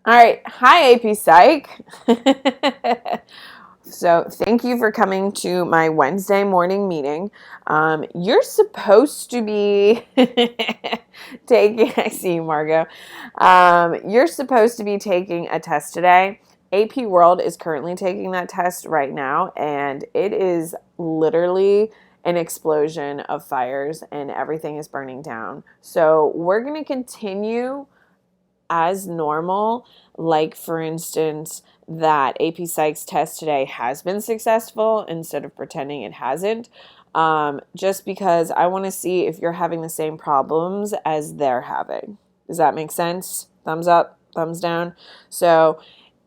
All right. Hi, AP Psych. So, thank you for coming to my Wednesday morning meeting. You're supposed to be taking, I see you, Margot. You're supposed to be taking a test today. AP World is currently taking that test right now, and it is literally an explosion of fires, and everything is burning down. So, we're going to continue as normal, like for instance, that AP Psych's test today has been successful instead of pretending it hasn't. Just because I want to see if you're having the same problems as they're having. Does that make sense? Thumbs up, thumbs down. So,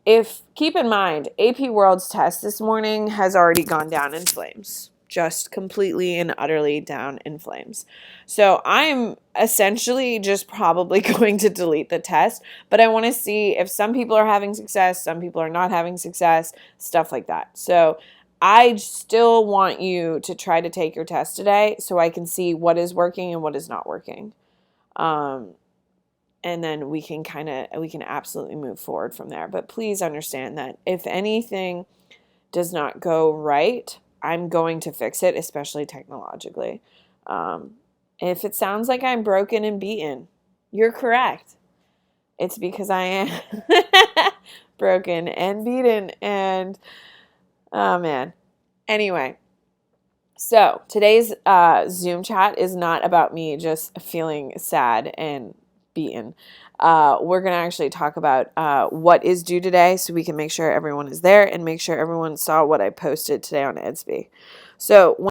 if keep in mind, AP World's test this morning has already gone down in flames, just completely and utterly down in flames. So I'm essentially just probably going to delete the test, but I want to see if some people are having success, some people are not having success, stuff like that. So I still want you to try to take your test today so I can see what is working and what is not working. And then we can absolutely move forward from there. But please understand that if anything does not go right, I'm going to fix it, especially technologically. Um, if it sounds like I'm broken and beaten, you're correct. It's because I am broken and beaten. And oh man. Anyway, so today's Zoom chat is not about me just feeling sad and beaten. We're going to actually talk about what is due today so we can make sure everyone is there and make sure everyone saw what I posted today on Edsby. So,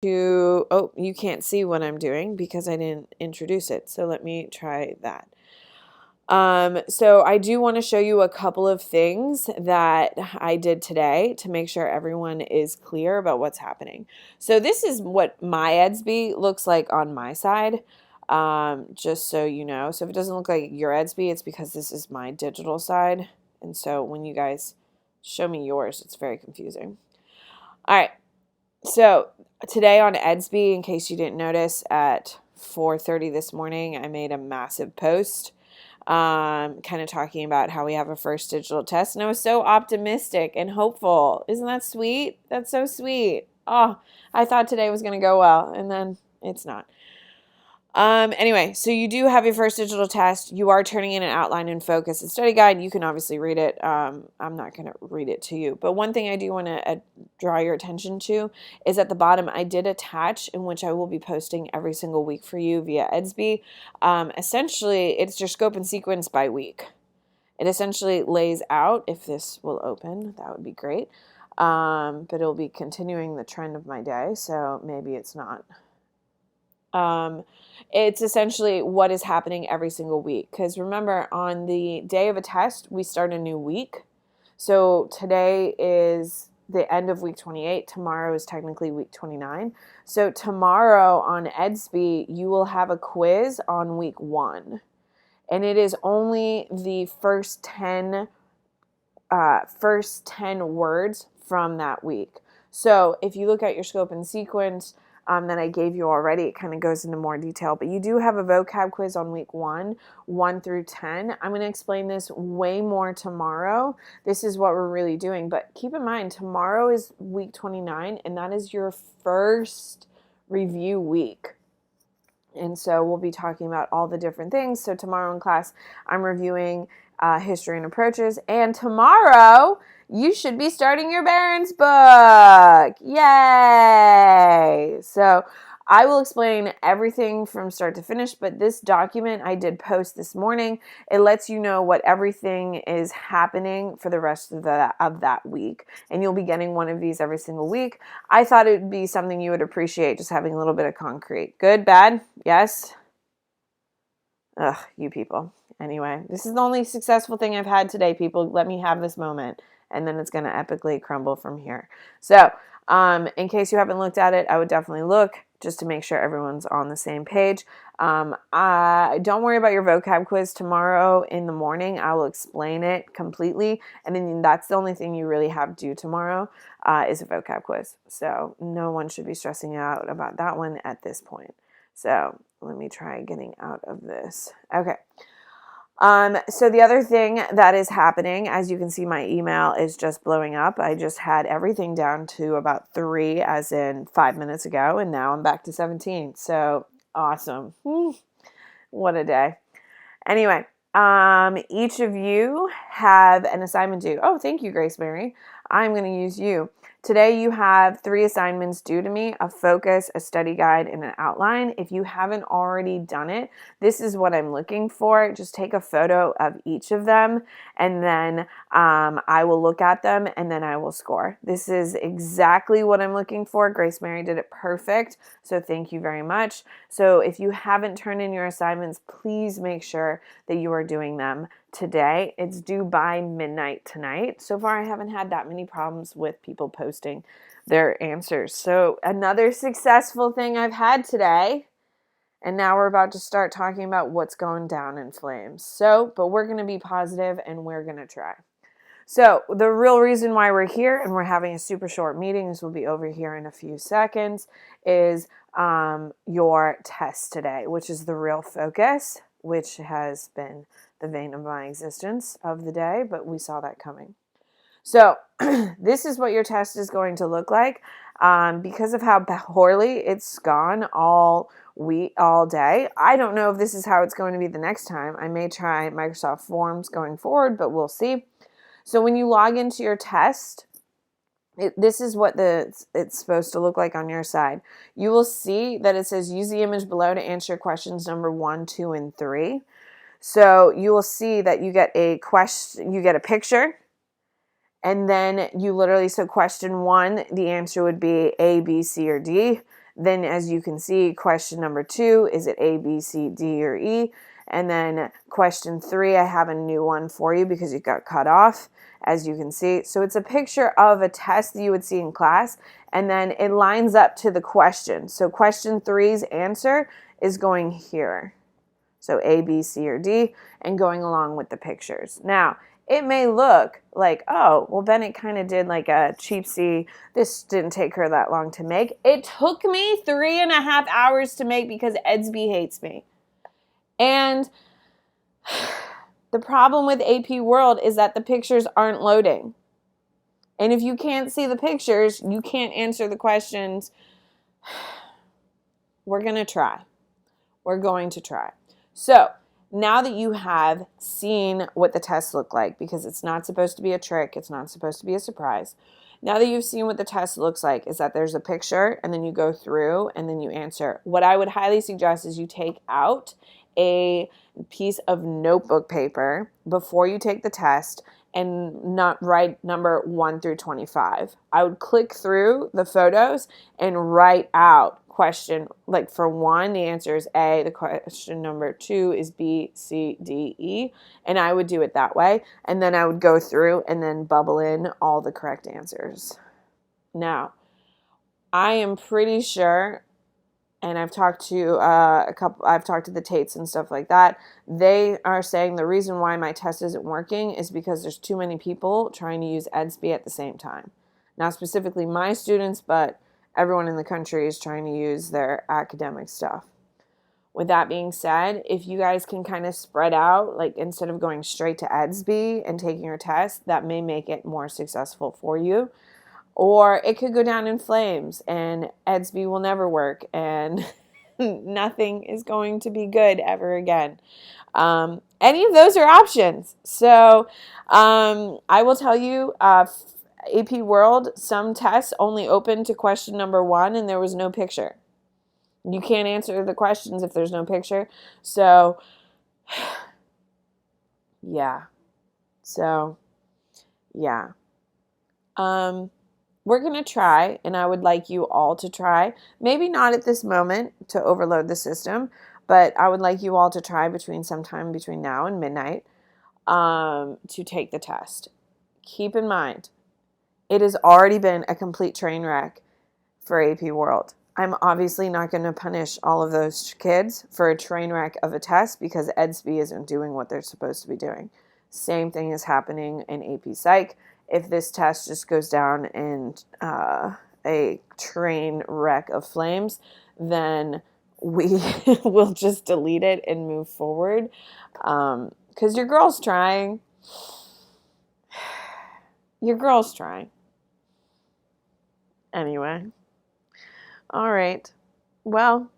you can't see what I'm doing because I didn't introduce it. So let me try that. So I do want to show you a couple of things that I did today to make sure everyone is clear about what's happening. So this is what my Edsby looks like on my side, just so you know. So if it doesn't look like your Edsby, it's because this is my digital side. And so when you guys show me yours, it's very confusing. All right. So today on Edsby, in case you didn't notice, at 4:30 this morning, I made a massive post kind of talking about how we have a first digital test. And I was so optimistic and hopeful. Isn't that sweet? That's so sweet. Oh, I thought today was going to go well, and then it's not. Anyway, so you do have your first digital test. You are turning in an outline and focus and study guide. You can obviously read it. I'm not going to read it to you. But one thing I do want to draw your attention to is at the bottom, I did attach, in which I will be posting every single week for you via Edsby. Essentially, it's your scope and sequence by week. It essentially lays out, if this will open, that would be great. But it'll be continuing the trend of my day, so maybe it's not. It's essentially what is happening every single week. Because remember, on the day of a test, we start a new week. So today is the end of week 28. Tomorrow is technically week 29. So tomorrow on Edsby, you will have a quiz on week 1. And it is only the first 10 words from that week. So if you look at your scope and sequence that I gave you already, it kind of goes into more detail. But you do have a vocab quiz on week 1, 1 through 10. I'm going to explain this way more tomorrow. This is what we're really doing. But keep in mind, tomorrow is week 29, and that is your first review week. And so we'll be talking about all the different things. So tomorrow in class, I'm reviewing history and approaches. And tomorrow, you should be starting your Barron's book. Yay! So I will explain everything from start to finish, but this document I did post this morning. It lets you know what everything is happening for the rest of that week. And you'll be getting one of these every single week. I thought it would be something you would appreciate, just having a little bit of concrete. Good, bad? Yes? Ugh, you people. Anyway, this is the only successful thing I've had today, people. Let me have this moment, and then it's going to epically crumble from here. So, in case you haven't looked at it, I would definitely look just to make sure everyone's on the same page. Don't worry about your vocab quiz tomorrow in the morning. I will explain it completely, and then that's the only thing you really have due tomorrow is a vocab quiz. So no one should be stressing out about that one at this point. So let me try getting out of this. Okay. So the other thing that is happening, as you can see, my email is just blowing up. I just had everything down to about 3, as in 5 minutes ago, and now I'm back to 17. So awesome. What a day. Anyway, each of you have an assignment due. Oh, thank you, Grace Mary. I'm going to use you. Today you have 3 assignments due to me: a focus, a study guide, and an outline. If you haven't already done it, this is what I'm looking for. Just take a photo of each of them, and then I will look at them, and then I will score. This is exactly what I'm looking for. Grace Mary did it perfect, so thank you very much. So if you haven't turned in your assignments, please make sure that you are doing them today. It's due by midnight tonight. So far, I haven't had that many problems with people posting their answers. So another successful thing I've had today. And now we're about to start talking about what's going down in flames. But we're going to be positive and we're going to try. So the real reason why we're here and we're having a super short meeting, this will be over here in a few seconds, is your test today, which is the real focus, which has been the vein of my existence of the day, but we saw that coming. So this is what your test is going to look like. Because of how poorly it's gone all day, I don't know if this is how it's going to be the next time. I may try Microsoft Forms going forward, but we'll see. So when you log into your test, this is what it's supposed to look like on your side. You will see that it says use the image below to answer questions number 1, 2, and 3. So you will see that you get a question, you get a picture, and then you literally, so question 1, the answer would be A, B, C, or D. Then as you can see, question number 2, is it A, B, C, D, or E? And then question 3, I have a new one for you because it got cut off, as you can see. So it's a picture of a test that you would see in class, and then it lines up to the question. So question 3's answer is going here. So A, B, C, or D, and going along with the pictures. Now, it may look like, oh, well, Bennett kind of did like a cheapsy. This didn't take her that long to make. It took me 3.5 hours to make because Edsby hates me. And the problem with AP World is that the pictures aren't loading. And if you can't see the pictures, you can't answer the questions. We're going to try. We're going to try. So now that you have seen what the tests look like, because it's not supposed to be a trick, it's not supposed to be a surprise. Now that you've seen what the test looks like, is that there's a picture and then you go through and then you answer. What I would highly suggest is you take out a piece of notebook paper before you take the test and not write number 1 through 25. I would click through the photos and write out question, like for 1, the answer is A, the question number 2 is B, C, D, E, and I would do it that way, and then I would go through and then bubble in all the correct answers. Now, I am pretty sure, and I've talked to I've talked to the Tates and stuff like that, they are saying the reason why my test isn't working is because there's too many people trying to use Edsby at the same time. Not specifically my students, but everyone in the country is trying to use their academic stuff. With that being said, if you guys can kind of spread out, like instead of going straight to Edsby and taking your test, that may make it more successful for you. Or it could go down in flames and Edsby will never work and nothing is going to be good ever again. Any of those are options. So I will tell you, AP World, some tests only open to question number 1 and there was no picture. You can't answer the questions if there's no picture. So, yeah. So, yeah. We're going to try, and I would like you all to try. Maybe not at this moment to overload the system, but I would like you all to try sometime between now and midnight to take the test. Keep in mind, it has already been a complete train wreck for AP World. I'm obviously not going to punish all of those kids for a train wreck of a test because Edsby isn't doing what they're supposed to be doing. Same thing is happening in AP Psych. If this test just goes down in a train wreck of flames, then we will just delete it and move forward. because your girl's trying. Your girl's trying. Anyway. All right. Well,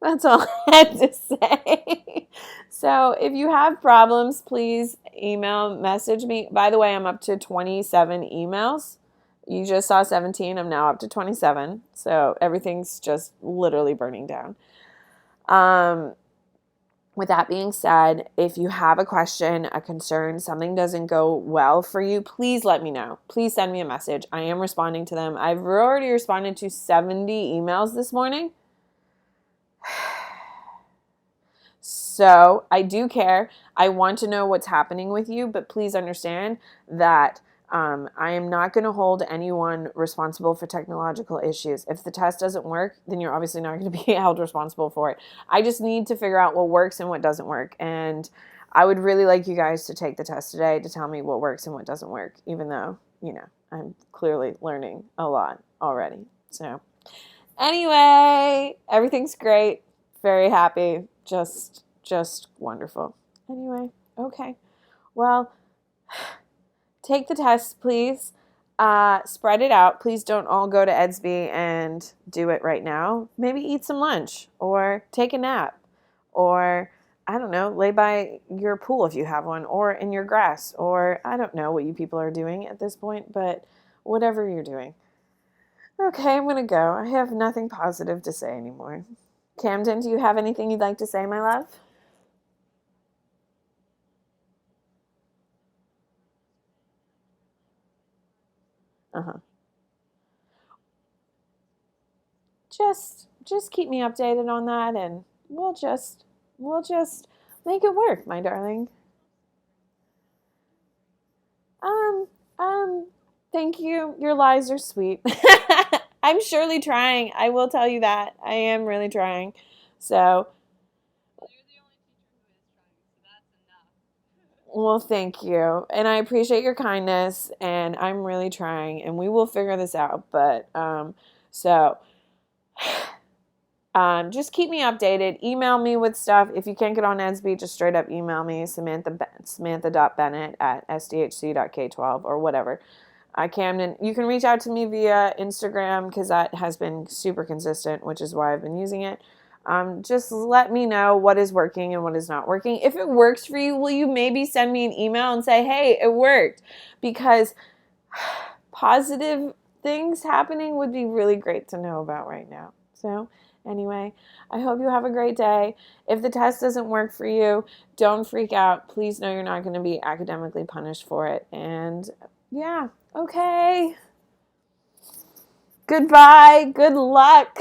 that's all I had to say. So if you have problems, please message me. By the way, I'm up to 27 emails. You just saw 17. I'm now up to 27. So everything's just literally burning down. With that being said, if you have a question, a concern, something doesn't go well for you, please let me know. Please send me a message. I am responding to them. I've already responded to 70 emails this morning. So I do care. I want to know what's happening with you, but please understand that I am not going to hold anyone responsible for technological issues. If the test doesn't work, then you're obviously not going to be held responsible for it. I just need to figure out what works and what doesn't work. And I would really like you guys to take the test today to tell me what works and what doesn't work, even though, I'm clearly learning a lot already. So anyway, everything's great. Very happy. Just wonderful. Anyway, okay. Well, take the test, please. Spread it out. Please don't all go to Edsby and do it right now. Maybe eat some lunch or take a nap or, I don't know, lay by your pool if you have one or in your grass or I don't know what you people are doing at this point, but whatever you're doing. Okay, I'm going to go. I have nothing positive to say anymore. Camden, do you have anything you'd like to say, my love? Uh-huh. Just keep me updated on that and we'll just make it work, my darling. Um, um, thank you. Your lies are sweet. I'm surely trying. I will tell you that. I am really trying. So, well, thank you. And I appreciate your kindness and I'm really trying and we will figure this out. But so just keep me updated. Email me with stuff. If you can't get on Edsby, just straight up email me, Samantha.Bennett@sdhc.k12 or whatever. Camden, you can reach out to me via Instagram because that has been super consistent, which is why I've been using it. Just let me know what is working and what is not working. If it works for you, will you maybe send me an email and say, hey, it worked? Because positive things happening would be really great to know about right now. So anyway, I hope you have a great day. If the test doesn't work for you, don't freak out. Please know you're not going to be academically punished for it. And yeah, okay. Goodbye. Good luck.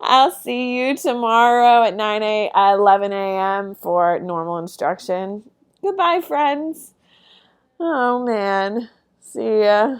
I'll see you tomorrow at 11 a.m. for normal instruction. Goodbye, friends. Oh, man. See ya.